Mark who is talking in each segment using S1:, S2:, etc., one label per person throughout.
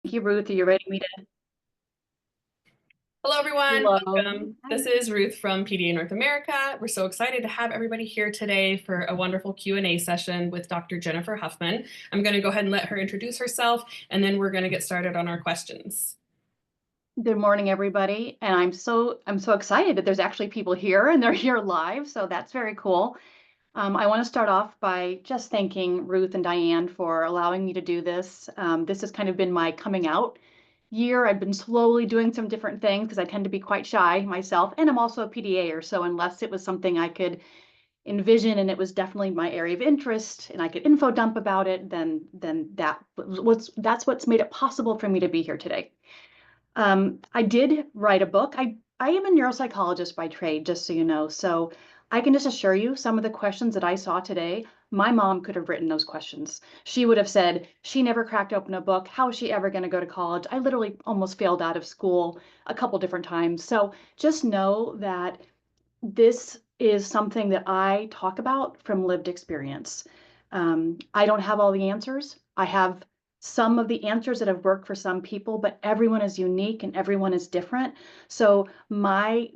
S1: Thank you, Ruth. Are you ready for me to?
S2: Hello, everyone.
S1: Hello.
S2: Welcome.
S1: Hi.
S2: This is Ruth from PDA North America. We're so excited to have everybody here today for a wonderful Q&A session with Dr. Jennifer Huffman. I'm going to go ahead and let her introduce herself, and then we're going to get started on our questions.
S1: Good morning, everybody. And I'm so excited that there's actually people here and they're here live. So that's very cool. I want to start off by just thanking Ruth and Diane for allowing me to do this. This has kind of been my coming out year. I've been slowly doing some different things because I tend to be quite shy myself, and I'm also a PDA'er. So unless it was something I could envision and it was definitely my area of interest and I could info dump about it, then that's what's made it possible for me to be here today. I did write a book. I am a neuropsychologist by trade, just so you know. So I can just assure you some of the questions that I saw today, my mom could have written those questions. She would have said she never cracked open a book. How is she ever going to go to college? I literally almost failed out of school a couple different times. So just know that this is something that I talk about from lived experience. I don't have all the answers. I have some of the answers that have worked for some people, but everyone is unique and everyone is different. So my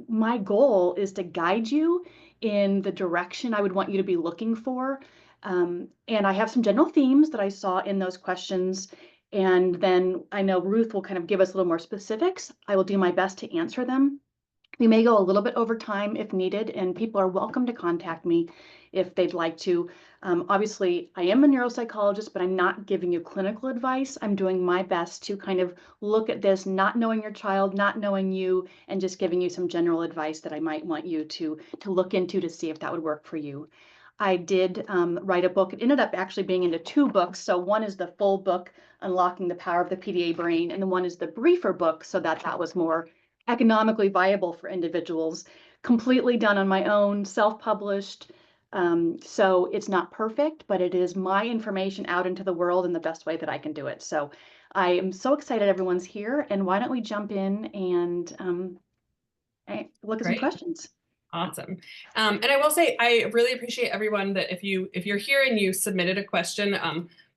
S1: goal is to guide you in the direction I would want you to be looking for. And I have some general themes that I saw in those questions. And then I know Ruth will kind of give us a little more specifics. I will do my best to answer them. We may go a little bit over time if needed, and people are welcome to contact me if they'd like to. Obviously, I am a neuropsychologist, but I'm not giving you clinical advice. I'm doing my best to kind of look at this, not knowing your child, not knowing you, and just giving you some general advice that I might want you to look into to see if that would work for you. I did write a book. It ended up actually being into two books. So one is the full book, Unlocking the Power of the PDA Brain, and the one is the briefer book, so that was more economically viable for individuals, completely done on my own, self-published. So it's not perfect, but it is my information out into the world in the best way that I can do it. So I am so excited everyone's here, and why don't we jump in and look at some
S2: Great.
S1: questions.
S2: Awesome. And I will say, I really appreciate everyone that if you're here and you submitted a question,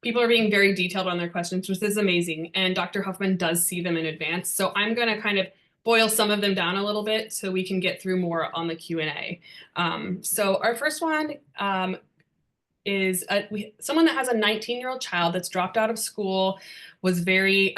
S2: people are being very detailed on their questions, which is amazing. And Dr. Huffman does see them in advance. So I'm going to kind of boil some of them down a little bit so we can get through more on the Q&A. So our first one is someone that has a 19-year-old child that's dropped out of school, was very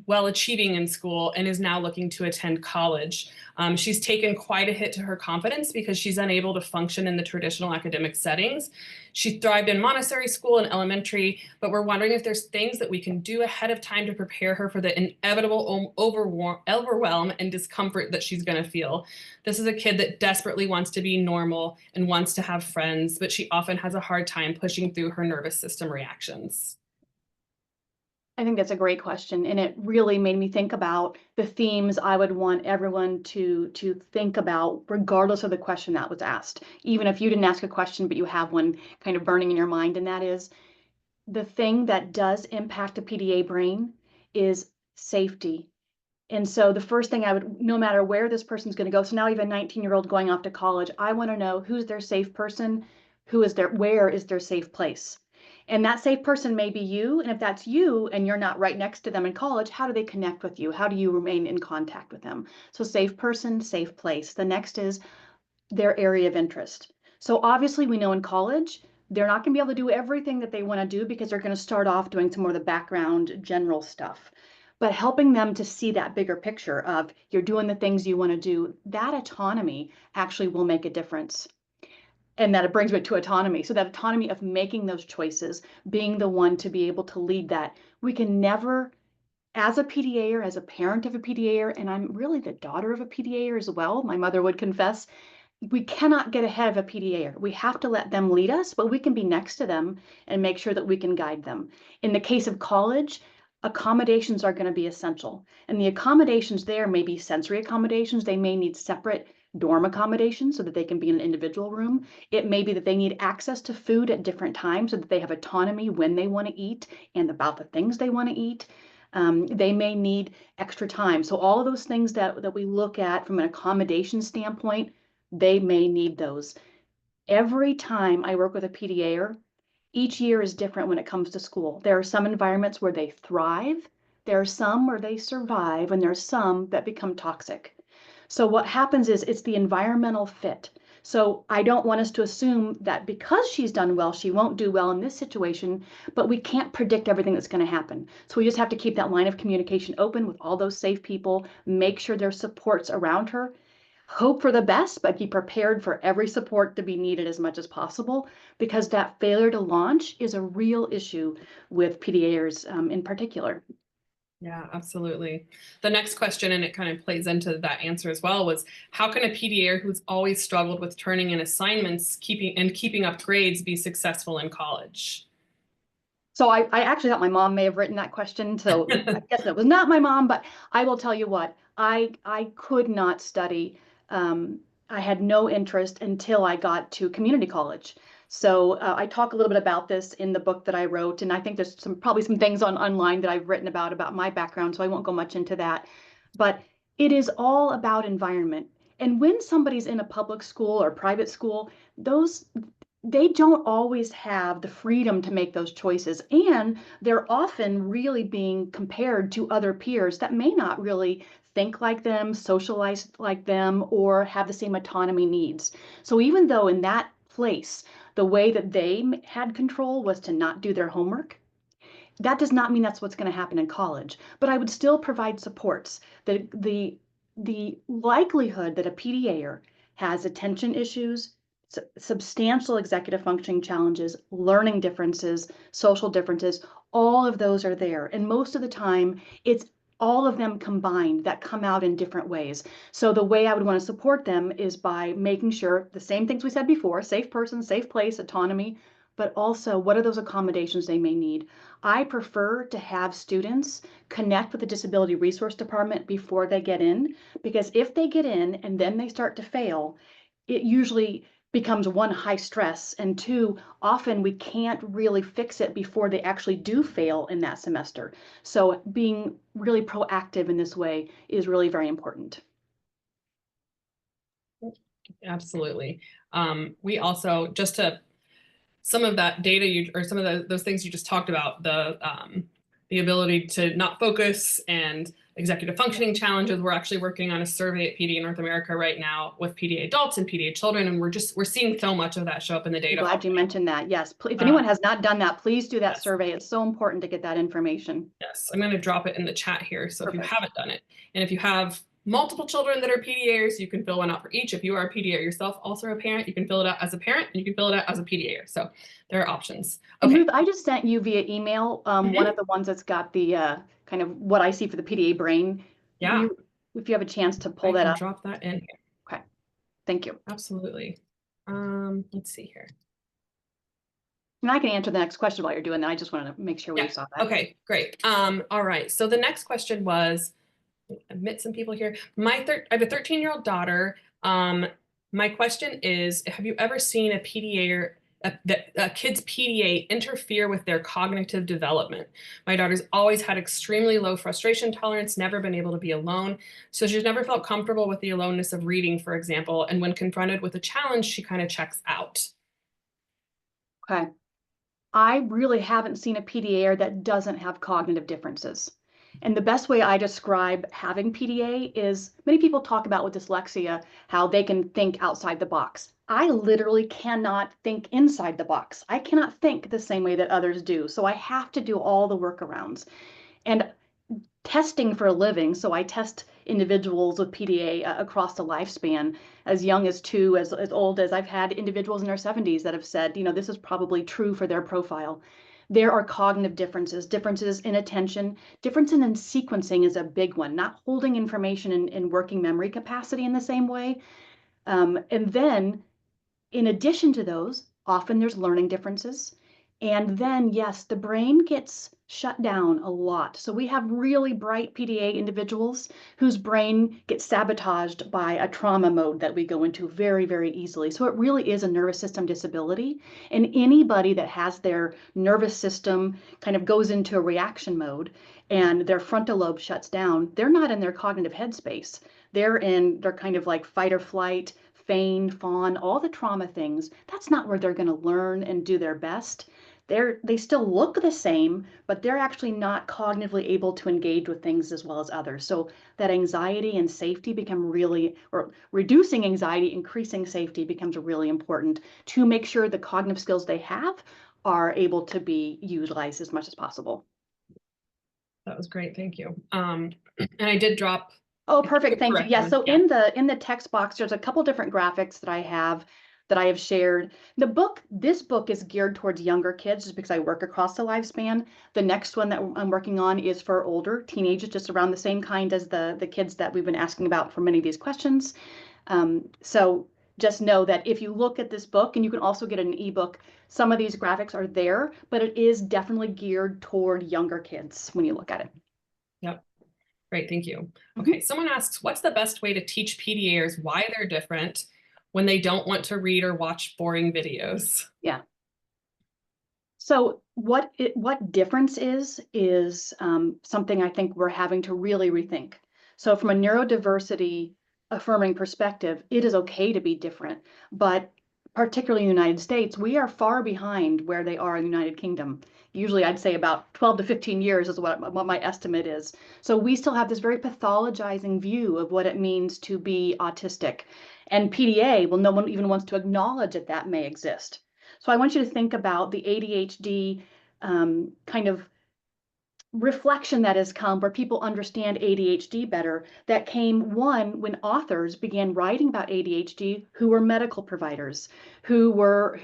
S2: well achieving in school, and is now looking to attend college. She's taken quite a hit to her confidence because she's unable to function in the traditional academic settings. She thrived in Montessori school and elementary, but we're wondering if there's things that we can do ahead of time to prepare her for the inevitable overwhelm and discomfort that she's going to feel. This is a kid that desperately wants to be normal and wants to have friends, but she often has a hard time pushing through her nervous system reactions.
S1: I think that's a great question, and it really made me think about the themes I would want everyone to think about, regardless of the question that was asked. Even if you didn't ask a question, but you have one kind of burning in your mind, and that is the thing that does impact a PDA brain is safety. And so the first thing I would, no matter where this person's going to go, so now even a 19-year-old going off to college, I want to know who's their safe person, where is their safe place. And that safe person may be you. And if that's you and you're not right next to them in college, how do they connect with you? How do you remain in contact with them? So safe person, safe place. The next is their area of interest. So obviously we know in college, they're not going to be able to do everything that they want to do because they're going to start off doing some more of the background general stuff. But helping them to see that bigger picture of you're doing the things you want to do, that autonomy actually will make a difference. And that it brings me to autonomy. So that autonomy of making those choices, being the one to be able to lead that. We can never, as a PDA'er, as a parent of a PDA'er, and I'm really the daughter of a PDA'er as well, my mother would confess, we cannot get ahead of a PDA'er. We have to let them lead us, but we can be next to them and make sure that we can guide them. In the case of college, accommodations are going to be essential. And the accommodations there may be sensory accommodations. They may need separate dorm accommodations so that they can be in an individual room. It may be that they need access to food at different times so that they have autonomy when they want to eat and about the things they want to eat. They may need extra time. So all of those things that we look at from an accommodation standpoint, they may need those. Every time I work with a PDA'er, Each year is different when it comes to school. There are some environments where they thrive, there are some where they survive, and there's some that become toxic. So what happens is it's the environmental fit. So I don't want us to assume that because she's done well, she won't do well in this situation, but we can't predict everything that's going to happen. So we just have to keep that line of communication open with all those safe people, make sure there's supports around her, hope for the best, but be prepared for every support to be needed as much as possible, because that failure to launch is a real issue with PDA'ers in particular.
S2: Yeah, absolutely. The next question, and it kind of plays into that answer as well, was how can a PDA'er who's always struggled with turning in assignments, keeping up grades, be successful in college?
S1: So I actually thought my mom may have written that question. So I guess it was not my mom, but I will tell you what, I could not study. I had no interest until I got to community college. So I talk a little bit about this in the book that I wrote, and I think there's probably some things online that I've written about my background, so I won't go much into that. But it is all about environment. And when somebody's in a public school or private school, those they don't always have the freedom to make those choices. And they're often really being compared to other peers that may not really think like them, socialize like them, or have the same autonomy needs. So even though in that place, the way that they had control was to not do their homework, that does not mean that's what's going to happen in college, but I would still provide supports. The likelihood that a PDA'er has attention issues, substantial executive functioning challenges, learning differences, social differences, all of those are there. And most of the time, it's all of them combined that come out in different ways. So the way I would want to support them is by making sure the same things we said before: safe person, safe place, autonomy, but also what are those accommodations they may need. I prefer to have students connect with the disability resource department before they get in, because if they get in and then they start to fail, it usually becomes one, high stress, and two, often we can't really fix it before they actually do fail in that semester. So being really proactive in this way is really very important.
S2: Absolutely. We also, just to some of that data or some of those things you just talked about, the ability to not focus and executive functioning challenges. We're actually working on a survey at PDA North America right now with PDA adults and PDA children, and we're seeing so much of that show up in the data.
S1: I'm glad you mentioned that. Yes, if anyone has not done that, please do that survey. It's so important to get that information.
S2: Yes, I'm going to drop it in the chat here. So if you haven't done it, and if you have multiple children that are PDA'ers, you can fill one out for each. If you are a PDA yourself, also a parent, you can fill it out as a parent, and you can fill it out as a PDA'er. So there are options.
S1: Okay. And Ruth, I just sent you via email one of the ones that's got the kind of what I see for the PDA brain.
S2: Yeah.
S1: If you have a chance to pull that up.
S2: Drop that in here.
S1: Okay. Thank you.
S2: Absolutely. Let's see here.
S1: And I can answer the next question while you're doing that. I just wanted to make sure we saw that.
S2: Okay, great. All right. So the next question was, I've met some people here. I have a 13-year-old daughter. My question is, have you ever seen a PDA a kid's PDA interfere with their cognitive development? My daughter's always had extremely low frustration tolerance, never been able to be alone. So she's never felt comfortable with the aloneness of reading, for example. And when confronted with a challenge, she kind of checks out.
S1: Okay. I really haven't seen a PDA that doesn't have cognitive differences. And the best way I describe having PDA is, many people talk about with dyslexia, how they can think outside the box. I literally cannot think inside the box. I cannot think the same way that others do. So I have to do all the workarounds. And testing for a living, so I test individuals with PDA across the lifespan, as young as 2, as old as I've had individuals in their 70s that have said, this is probably true for their profile. There are cognitive differences in attention, differences in sequencing is a big one, not holding information in working memory capacity in the same way. And then in addition to those, often there's learning differences. And then, yes, the brain gets shut down a lot. So we have really bright PDA individuals whose brain gets sabotaged by a trauma mode that we go into very, very easily. So it really is a nervous system disability. And anybody that has their nervous system kind of goes into a reaction mode and their frontal lobe shuts down, they're not in their cognitive headspace. They're kind of like fight or flight, feign, fawn, all the trauma things. That's not where they're going to learn and do their best. they still look the same, but they're actually not cognitively able to engage with things as well as others. So that anxiety and safety become really, or reducing anxiety, increasing safety becomes really important to make sure the cognitive skills they have are able to be utilized as much as possible.
S2: That was great. Thank you. And I did drop,
S1: Oh,
S2: I think
S1: perfect.
S2: you're
S1: Thank you.
S2: correct
S1: Yeah.
S2: on this.
S1: So
S2: Yeah.
S1: in the text box, there's a couple different graphics that I have shared. This book is geared towards younger kids just because I work across the lifespan. The next one that I'm working on is for older teenagers, just around the same kind as the kids that we've been asking about for many of these questions. So just know that if you look at this book, and you can also get an ebook, some of these graphics are there, but it is definitely geared toward younger kids when you look at it.
S2: Yep. Great. Thank you.
S1: Mhm.
S2: Okay. Someone asks, what's the best way to teach PDA'ers why they're different when they don't want to read or watch boring videos?
S1: Yeah. So what difference is something I think we're having to really rethink. So from a neurodiversity affirming perspective, it is okay to be different, but particularly in the United States, we are far behind where they are in the United Kingdom. Usually I'd say about 12 to 15 years is what my estimate is. So we still have this very pathologizing view of what it means to be autistic. And PDA, well, no one even wants to acknowledge that that may exist. So I want you to think about the ADHD kind of reflection that has come where people understand ADHD better. That came one when authors began writing about ADHD who were medical providers, who were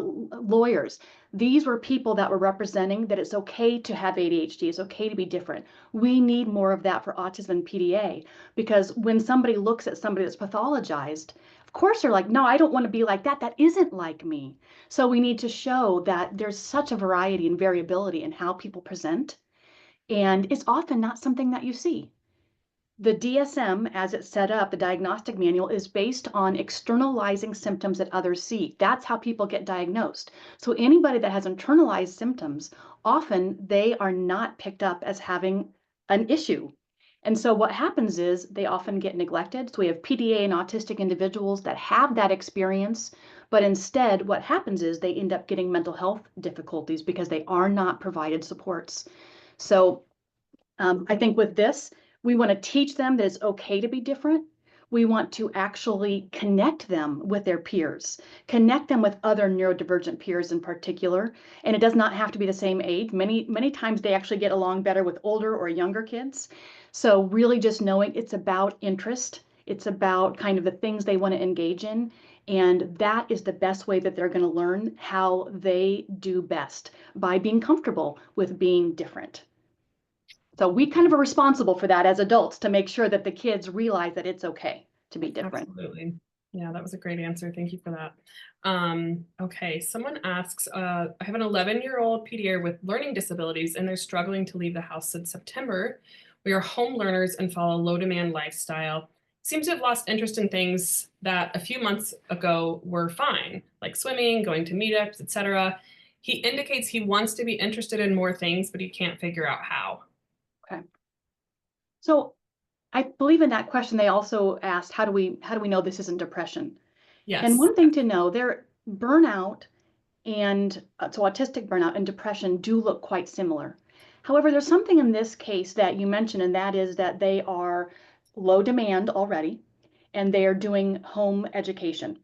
S1: lawyers. These were people that were representing that it's okay to have ADHD, it's okay to be different. We need more of that for autism and PDA because when somebody looks at somebody that's pathologized, of course they're like, no, I don't want to be like that. That isn't like me. So we need to show that there's such a variety and variability in how people present, and it's often not something that you see. The DSM, as it's set up, the diagnostic manual, is based on externalizing symptoms that others see. That's how people get diagnosed. So anybody that has internalized symptoms, often they are not picked up as having an issue. And so what happens is they often get neglected. So we have PDA and autistic individuals that have that experience, but instead what happens is they end up getting mental health difficulties because they are not provided supports. So I think with this, we want to teach them that it's okay to be different. We want to actually connect them with their peers, connect them with other neurodivergent peers in particular. And it does not have to be the same age. Many times they actually get along better with older or younger kids. So really just knowing it's about interest. It's about kind of the things they want to engage in. And that is the best way that they're going to learn how they do best, by being comfortable with being different. So we kind of are responsible for that as adults to make sure that the kids realize that it's okay to be different.
S2: Absolutely. Yeah, that was a great answer. Thank you for that. Okay, someone asks, I have an 11-year-old PDA with learning disabilities and they're struggling to leave the house since September. We are home learners and follow low demand lifestyle. Seems to have lost interest in things that a few months ago were fine, like swimming, going to meetups, etc. He indicates he wants to be interested in more things, but he can't figure out how.
S1: Okay. So I believe in that question, they also asked, how do we know this isn't depression? And
S2: Yes.
S1: one thing to know, their burnout and so autistic burnout and depression do look quite similar. However, there's something in this case that you mentioned, and that is that they are low demand already, and they are doing home education.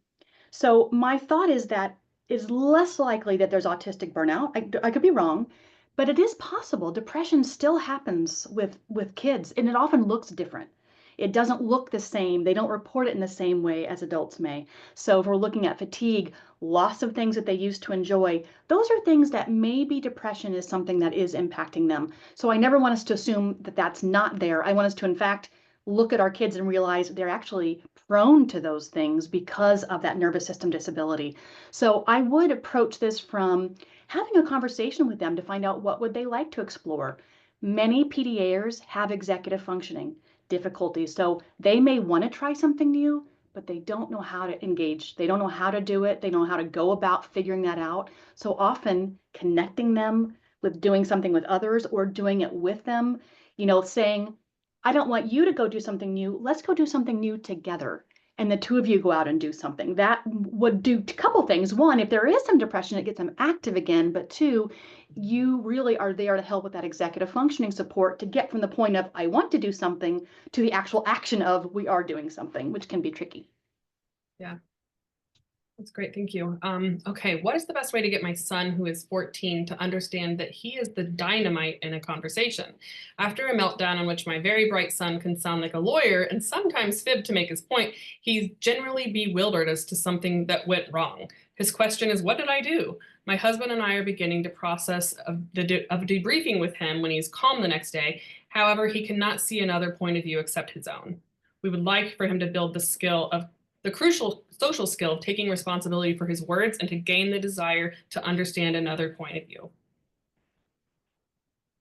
S1: So my thought is that it's less likely that there's autistic burnout. I could be wrong, but it is possible. Depression still happens with kids, and it often looks different. It doesn't look the same. They don't report it in the same way as adults may. So if we're looking at fatigue, loss of things that they used to enjoy, those are things that maybe depression is something that is impacting them. So I never want us to assume that that's not there. I want us to, in fact, look at our kids and realize they're actually prone to those things because of that nervous system disability. So I would approach this from having a conversation with them to find out what would they like to explore. Many PDA'ers have executive functioning difficulties, so they may want to try something new, but they don't know how to engage. They don't know how to do it. They don't know how to go about figuring that out. So often connecting them with doing something with others or doing it with them, saying, I don't want you to go do something new. Let's go do something new together. and the two of you go out and do something. That would do a couple things. One, if there is some depression, it gets them active again. But two, you really are there to help with that executive functioning support to get from the point of I want to do something to the actual action of we are doing something, which can be tricky.
S2: Yeah. That's great. Thank you. Okay. What is the best way to get my son, who is 14, to understand that he is the dynamite in a conversation? After a meltdown in which my very bright son can sound like a lawyer and sometimes fib to make his point, he's generally bewildered as to something that went wrong. His question is, what did I do? My husband and I are beginning to process of debriefing with him when he's calm the next day. However, he cannot see another point of view except his own. We would like for him to build the crucial social skill of taking responsibility for his words and to gain the desire to understand another point of view.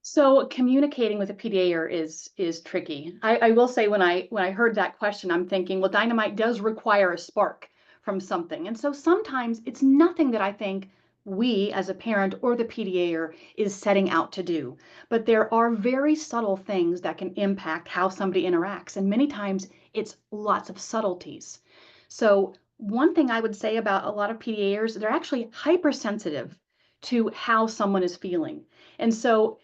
S1: So communicating with a PDA'er is tricky. I will say when I heard that question, I'm thinking, well, dynamite does require a spark from something. And so sometimes it's nothing that I think we as a parent or the PDA'er is setting out to do. But there are very subtle things that can impact how somebody interacts. And many times it's lots of subtleties. So one thing I would say about a lot of PDA'ers, they're actually hypersensitive to how someone is feeling. And so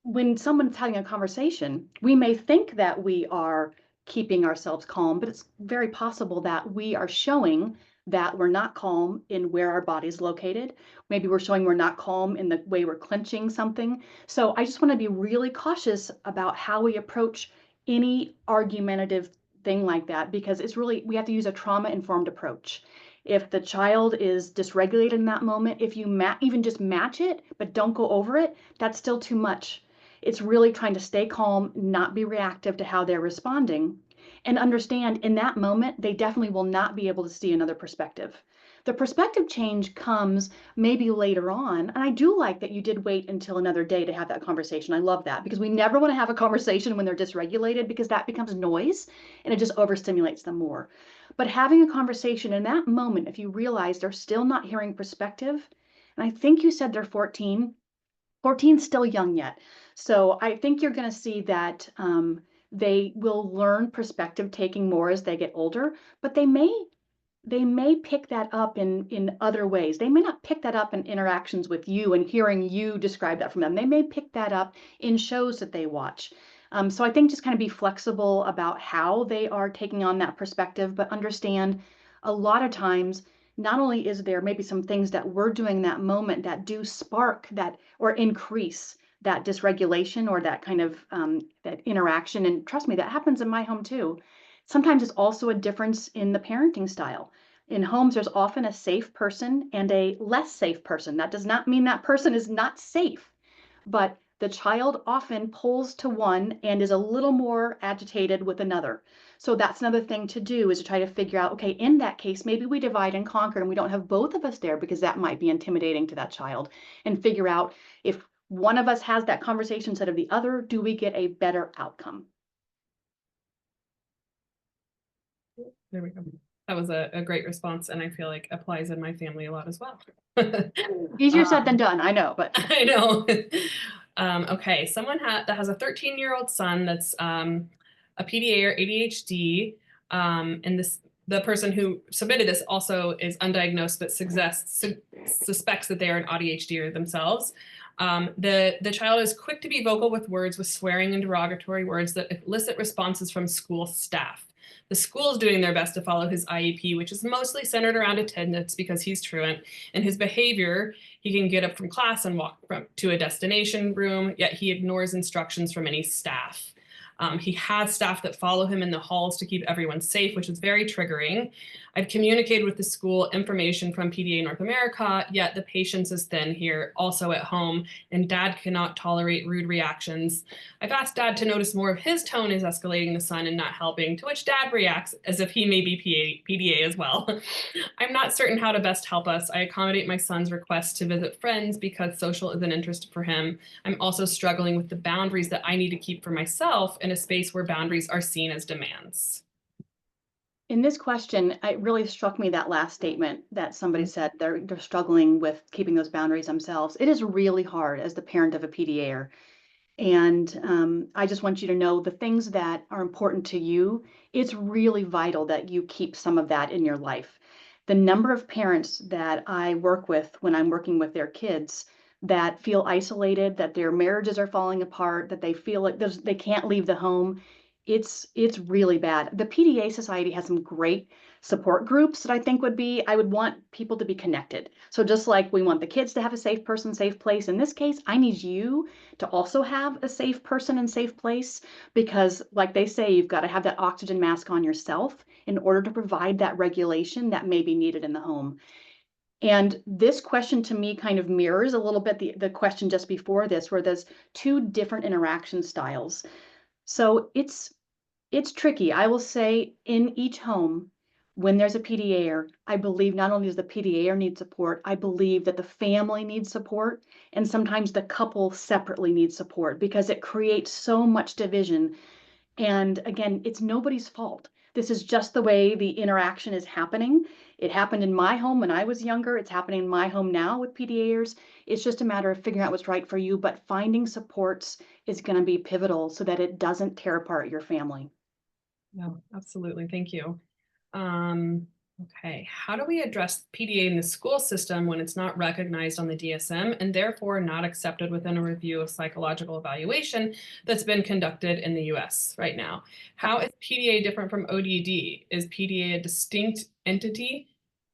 S1: when someone's having a conversation, we may think that we are keeping ourselves calm, but it's very possible that we are showing that we're not calm in where our body's located. Maybe we're showing we're not calm in the way we're clenching something. So I just want to be really cautious about how we approach any argumentative thing like that, because it's really, we have to use a trauma-informed approach. If the child is dysregulated in that moment, if you even just match it, but don't go over it, that's still too much. It's really trying to stay calm, not be reactive to how they're responding, and understand in that moment, they definitely will not be able to see another perspective. The perspective change comes maybe later on. And I do like that you did wait until another day to have that conversation. I love that, because we never want to have a conversation when they're dysregulated, because that becomes noise and it just overstimulates them more. But having a conversation in that moment, if you realize they're still not hearing perspective, and I think you said they're 14, 14 is still young yet. So I think you're going to see that they will learn perspective taking more as they get older, but they may pick that up in other ways. They may not pick that up in interactions with you and hearing you describe that from them. They may pick that up in shows that they watch. So I think just kind of be flexible about how they are taking on that perspective, but understand a lot of times, not only is there maybe some things that we're doing in that moment that do spark that or increase that dysregulation or that kind of that interaction. And trust me, that happens in my home too. Sometimes it's also a difference in the parenting style. In homes, there's often a safe person and a less safe person. That does not mean that person is not safe, but the child often pulls to one and is a little more agitated with another. So that's another thing to do, is to try to figure out, okay, in that case, maybe we divide and conquer and we don't have both of us there, because that might be intimidating to that child, and figure out if one of us has that conversation instead of the other, do we get a better outcome?
S2: There we go. That was a great response, and I feel like applies in my family a lot as well.
S1: Easier said than done, I know, but
S2: I know. Okay, someone that has a 13-year-old son that's a PDA or ADHD, and the person who submitted this also is undiagnosed but suspects that they are an ADHDer themselves. The child is quick to be vocal with words with swearing and derogatory words that elicit responses from school staff. The school is doing their best to follow his IEP, which is mostly centered around attendance because he's truant, and his behavior. He can get up from class and walk to a destination room, yet he ignores instructions from any staff. He has staff that follow him in the halls to keep everyone safe, which is very triggering. I've communicated with the school information from PDA North America, yet the patience is thin here, also at home, and dad cannot tolerate rude reactions. I've asked dad to notice more of his tone is escalating the son and not helping, to which dad reacts as if he may be PDA as well. I'm not certain how to best help us. I accommodate my son's request to visit friends because social is an interest for him. I'm also struggling with the boundaries that I need to keep for myself in a space where boundaries are seen as demands.
S1: in this question, it really struck me that last statement that somebody said they're struggling with keeping those boundaries themselves. It is really hard as the parent of a PDA'er. And I just want you to know the things that are important to you. It's really vital that you keep some of that in your life. The number of parents that I work with when I'm working with their kids that feel isolated, that their marriages are falling apart, that they feel like they can't leave the home, it's really bad. The PDA Society has some great support groups that I think I would want people to be connected. So just like we want the kids to have a safe person, safe place, in this case, I need you to also have a safe person and safe place, because like they say, you've got to have that oxygen mask on yourself in order to provide that regulation that may be needed in the home. And this question to me kind of mirrors a little bit the question just before this, where there's two different interaction styles. So it's tricky. I will say in each home, when there's a PDA'er, I believe not only does the PDA'er need support, I believe that the family needs support, and sometimes the couple separately needs support, because it creates so much division. And again, it's nobody's fault. This is just the way the interaction is happening. It happened in my home when I was younger. It's happening in my home now with PDA'ers. It's just a matter of figuring out what's right for you, but finding supports is going to be pivotal so that it doesn't tear apart your family.
S2: No, absolutely. Thank you. Um, okay. How do we address PDA in the school system when it's not recognized on the DSM and therefore not accepted within a review of psychological evaluation that's been conducted in the US right now? How is PDA different from ODD? Is PDA a distinct entity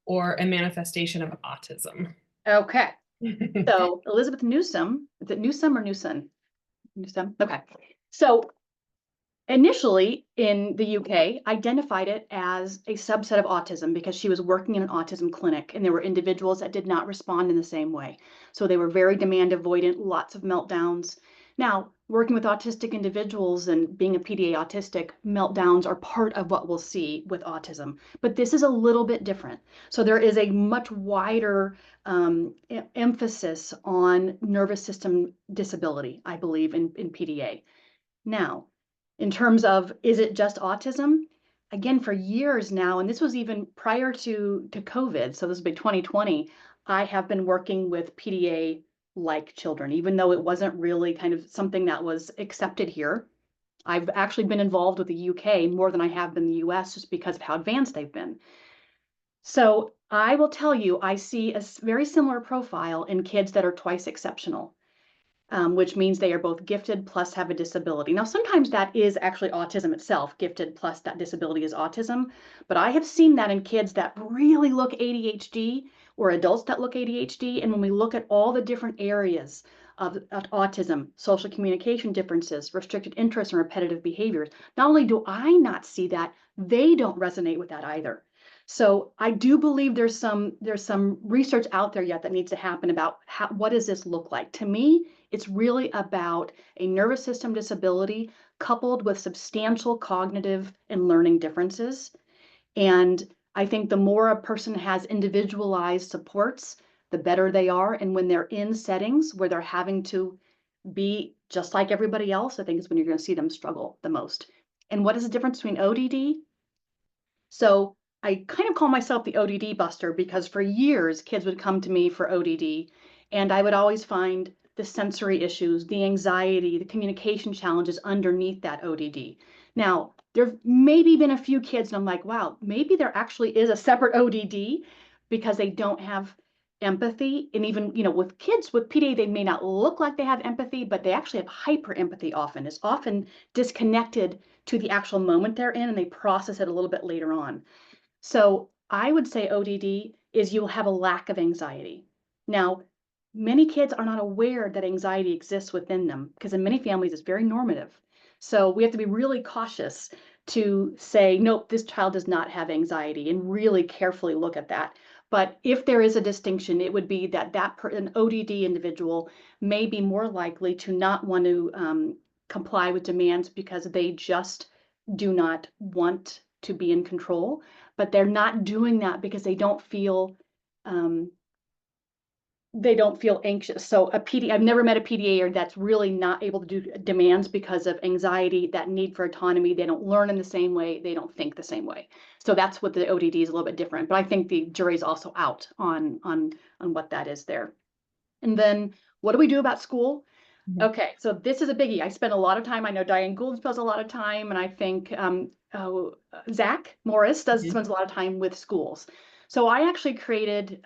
S2: or a manifestation of autism?
S1: Okay. So Elizabeth Newsom, is it Newsom or Newson? Newsom. Okay. So initially in the UK, identified it as a subset of autism because she was working in an autism clinic and there were individuals that did not respond in the same way. So they were very demand avoidant, lots of meltdowns. Now, working with autistic individuals and being a PDA autistic, meltdowns are part of what we'll see with autism. But this is a little bit different. So there is a much wider emphasis on nervous system disability, I believe, in PDA. Now, in terms of, is it just autism? Again, for years now, and this was even prior to COVID, so this would be 2020, I have been working with PDA like children, even though it wasn't really kind of something that was accepted here. I've actually been involved with the UK more than I have been the US just because of how advanced they've been. So I will tell you, I see a very similar profile in kids that are twice exceptional, which means they are both gifted plus have a disability. Now, sometimes that is actually autism itself, gifted plus that disability is autism. But I have seen that in kids that really look ADHD or adults that look ADHD. And when we look at all the different areas of autism, social communication differences, restricted interests, and repetitive behaviors, not only do I not see that, they don't resonate with that either. So I do believe there's some research out there yet that needs to happen about what does this look like. To me, it's really about a nervous system disability coupled with substantial cognitive and learning differences. And I think the more a person has individualized supports, the better they are. And when they're in settings where they're having to be just like everybody else, I think is when you're going to see them struggle the most. And what is the difference between ODD? So I kind of call myself the ODD buster because for years kids would come to me for ODD and I would always find the sensory issues, the anxiety, the communication challenges underneath that ODD. Now, there've maybe been a few kids and I'm like, wow, maybe there actually is a separate ODD because they don't have empathy. And even, with kids with PDA, they may not look like they have empathy, but they actually have hyper empathy often. It's often disconnected to the actual moment they're in and they process it a little bit later on. So I would say ODD is you'll have a lack of anxiety. Now, many kids are not aware that anxiety exists within them because in many families it's very normative. So we have to be really cautious to say, nope, this child does not have anxiety and really carefully look at that. But if there is a distinction, it would be that an ODD individual may be more likely to not want to comply with demands because they just do not want to be in control, but they're not doing that because um, they don't feel anxious. So I've never met a PDA that's really not able to do demands because of anxiety, that need for autonomy. They don't learn in the same way. They don't think the same way. So that's what the ODD is a little bit different. But I think the jury's also out on what that is there. And then what do we do about school?
S2: Mhm.
S1: Okay, so this is a biggie. I spend a lot of time. I know Diane Gould spends a lot of time, and I think Zach Morris
S2: Mhm.
S1: spends a lot of time with schools. So I actually created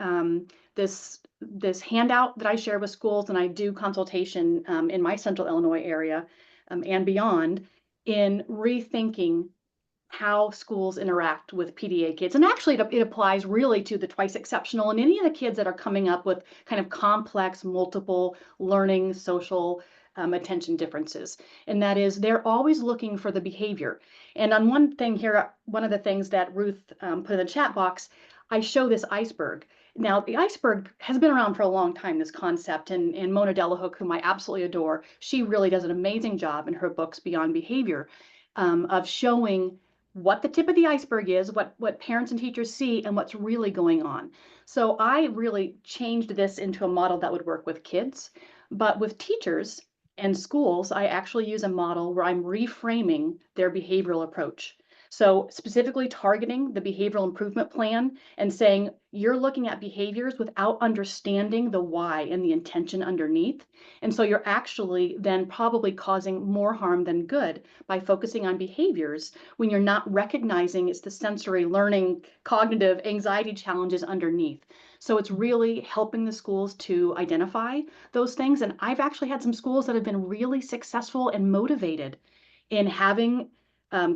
S1: this handout that I share with schools, and I do consultation in my Central Illinois area and beyond in rethinking how schools interact with PDA kids. And actually, it applies really to the twice exceptional and any of the kids that are coming up with kind of complex, multiple learning, social attention differences. And that is, they're always looking for the behavior. And on one thing here, one of the things that Ruth put in the chat box, I show this iceberg. Now, the iceberg has been around for a long time, this concept, and Mona Delahook, whom I absolutely adore, she really does an amazing job in her books Beyond Behavior of showing what the tip of the iceberg is, what parents and teachers see, and what's really going on. So I really changed this into a model that would work with kids, but with teachers and schools, I actually use a model where I'm reframing their behavioral approach. So specifically targeting the behavioral improvement plan and saying you're looking at behaviors without understanding the why and the intention underneath. And so you're actually then probably causing more harm than good by focusing on behaviors when you're not recognizing it's the sensory learning, cognitive, anxiety challenges underneath. So it's really helping the schools to identify those things. And I've actually had some schools that have been really successful and motivated in having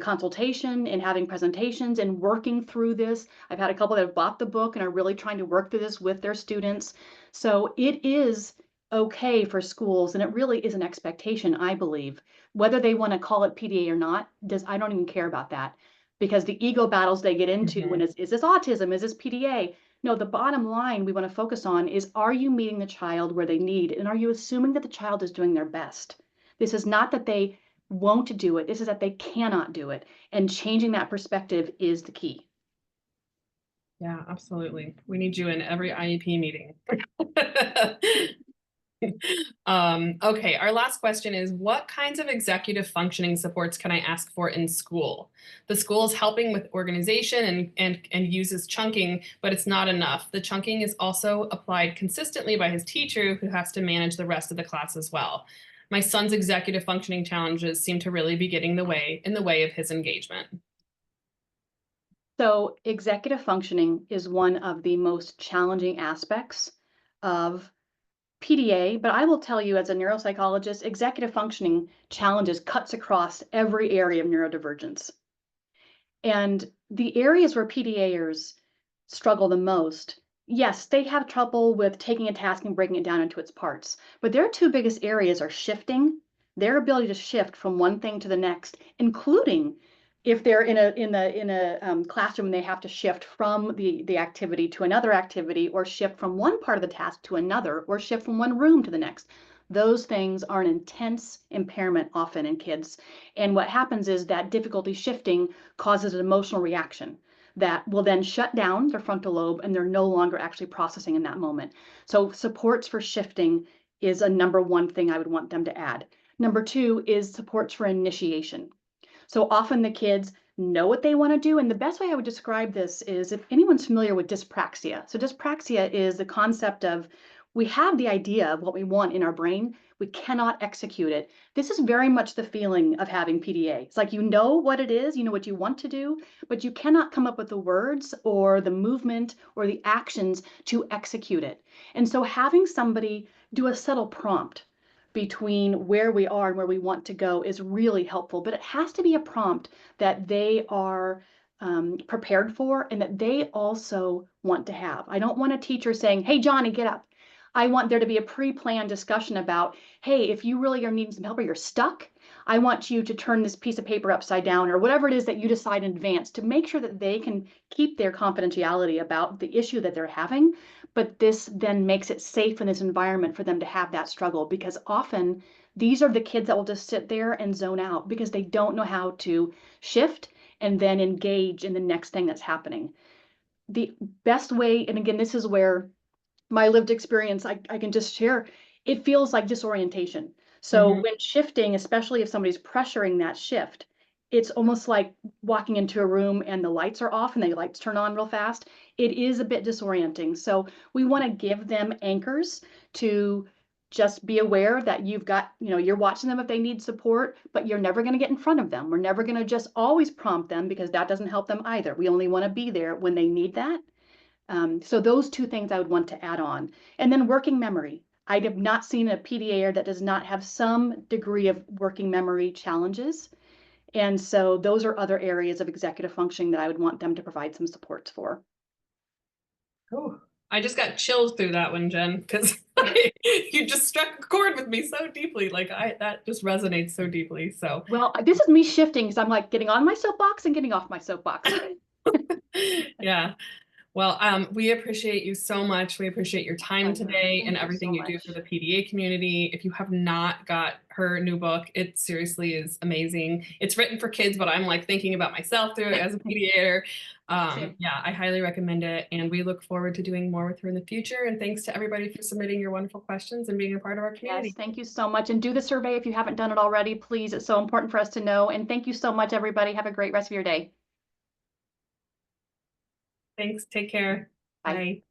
S1: consultation and having presentations and working through this. I've had a couple that have bought the book and are really trying to work through this with their students. So it is okay for schools, and it really is an expectation, I believe. Whether they want to call it PDA or not, I don't even care about that, because the ego battles they get into when
S2: Mhm.
S1: is this autism? Is this PDA? No, the bottom line we want to focus on is, are you meeting the child where they need, and are you assuming that the child is doing their best? This is not that they won't do it. This is that they cannot do it. And changing that perspective is the key.
S2: Yeah, absolutely. We need you in every IEP meeting. Okay, our last question is, what kinds of executive functioning supports can I ask for in school? The school is helping with organization and uses chunking, but it's not enough. The chunking is also applied consistently by his teacher, who has to manage the rest of the class as well. My son's executive functioning challenges seem to really be getting in the way of his engagement.
S1: So executive functioning is one of the most challenging aspects of PDA, but I will tell you as a neuropsychologist, executive functioning challenges cuts across every area of neurodivergence. And the areas where PDA'ers struggle the most, yes, they have trouble with taking a task and breaking it down into its parts. But their two biggest areas are shifting, their ability to shift from one thing to the next, including if they're in a classroom and they have to shift from the activity to another activity, or shift from one part of the task to another, or shift from one room to the next. Those things are an intense impairment often in kids. And what happens is that difficulty shifting causes an emotional reaction that will then shut down their frontal lobe, and they're no longer actually processing in that moment. So supports for shifting is a number one thing I would want them to add. Number two is supports for initiation. So often the kids know what they want to do. And the best way I would describe this is, if anyone's familiar with dyspraxia. So dyspraxia is the concept of, we have the idea of what we want in our brain, we cannot execute it. This is very much the feeling of having PDA. It's like, you know what it is, you know what you want to do, but you cannot come up with the words or the movement or the actions to execute it. And so having somebody do a subtle prompt between where we are and where we want to go is really helpful. But it has to be a prompt that they are prepared for and that they also want to have. I don't want a teacher saying, hey, Johnny, get up. I want there to be a pre-planned discussion about, hey, if you really are needing some help or you're stuck, I want you to turn this piece of paper upside down, or whatever it is that you decide in advance, to make sure that they can keep their confidentiality about the issue that they're having. But this then makes it safe in this environment for them to have that struggle, because often these are the kids that will just sit there and zone out because they don't know how to shift and then engage in the next thing that's happening. The best way, and again, this is where my lived experience, I can just share, it feels like disorientation. So
S2: Mhm.
S1: when shifting, especially if somebody's pressuring that shift, it's almost like walking into a room and the lights are off and the lights turn on real fast. It is a bit disorienting. So we want to give them anchors to just be aware that you've got, you're watching them if they need support, but you're never going to get in front of them. We're never going to just always prompt them, because that doesn't help them either. We only want to be there when they need that. So those two things I would want to add on. And then working memory. I have not seen a PDA'er that does not have some degree of working memory challenges. And so those are other areas of executive functioning that I would want them to provide some supports for.
S2: Oh, I just got chills through that one, Jen, because you just struck a chord with me so deeply. Like that just resonates so deeply. So
S1: Well, this is me shifting, because I'm like getting on my soapbox and getting off my soapbox.
S2: yeah. Well, we appreciate you so much. We appreciate your time today and everything you do for the PDA community. If you have not got her new book, it seriously is amazing. It's written for kids, but I'm like thinking about myself through it as a PDA'er. Yeah, I highly recommend it. And we look forward to doing more with her in the future. And thanks to everybody for submitting your wonderful questions and being a part of our community.
S1: Yes, thank you so much. And do the survey if you haven't done it already, please. It's so important for us to know. And thank you so much, everybody. Have a great rest of your day.
S2: Thanks. Take care.
S1: Bye.
S2: Bye.